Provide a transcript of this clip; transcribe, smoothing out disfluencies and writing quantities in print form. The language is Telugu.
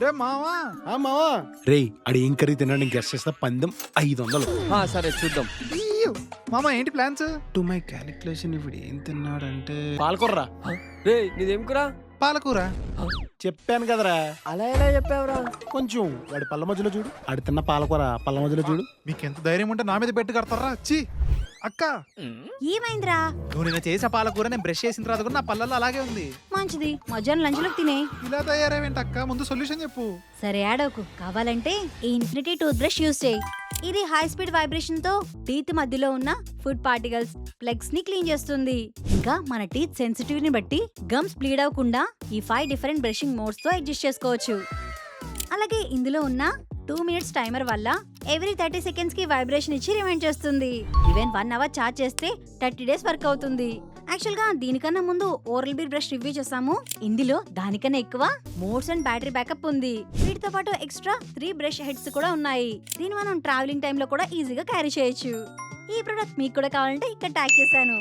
రే మావా మావా రే అడి ఏం కర్రీ తిన్నాడు గెస్ట్ చేస్తా 500. సరే చూద్దాం. మామ ఏంటి ప్లాన్స్? టు మై క్యాలిక్యులేషన్ ఇప్పుడు ఏం తిన్నాడంటే పాలకూరరా. రే నీదేం కూర? పాలకూర. చెప్పాను కదరా. అలా ఎలా చెప్పావురా? కొంచెం వాడి పళ్ళ మధ్యలో చూడు, ఆడి తిన్న పాలకూర పళ్ళ మధ్యలో చూడు. మీకెంత ధైర్యం ఉంటే నా మీద పెట్టి కడతారా? చి అక్క, ఏమైందిరా? నువ్వు నిన్న చేసే పాలకూర నేను బ్రష్ చేసిన తర్వాత కూడా నా పళ్ళల్లో అలాగే ఉంది. మంచిది, మధ్యాహ్నం లంచ్ లో తినే. ఇలా తయారేవేంటి అక్క? ముందు సొల్యూషన్ చెప్పు. సరే ఆడోకు, కావాలంటే ఈ ఇన్ఫినిటీ టూత్ బ్రష్ యూజ్ చేయి. ఇది హై స్పీడ్ వైబ్రేషన్ తో టీత్ మధ్యలో ఉన్న ఫుడ్ పార్టికల్స్, ప్లగ్స్ ని క్లీన్ చేస్తుంది. ఇంకా మన టీత్ సెన్సిటివ్ ని బట్టి గమ్స్ బ్లీడ్ అవ్వకుండా ఈ 5 డిఫరెంట్ బ్రషింగ్ మోడ్స్ తో అడ్జస్ట్ చేసుకోవచ్చు. అలాగే ఇందులో ఉన్న 2 మినిట్స్ టైమర్ వల్ల ఎవ్రీ 30 సెకండ్స్ కి వైబ్రేషన్ ఇచ్చి రిమైండ్ చేస్తుంది. ఈవెన్ 1 అవర్ చార్జ్ చేస్తే 30 డేస్ వర్క్ అవుతుంది. యాక్చువల్ గా దీనికన్నా ముందు ఓరల్ బీ బ్రష్ రివ్యూ చేసాము. ఇందులో దానికన్నా ఎక్కువ మోడ్స్ అండ్ బ్యాటరీ బ్యాకప్ ఉంది. వీటితో పాటు ఎక్స్ట్రా 3 బ్రష్ హెడ్స్ కూడా ఉన్నాయి. దీన్ని మనం ట్రావెలింగ్ టైమ్ లో కూడా ఈజీగా క్యారీ చేయొచ్చు. ఈ ప్రొడక్ట్ మీకు కూడా కావాలంటే ఇక్కడ ట్యాగ్ చేశాను.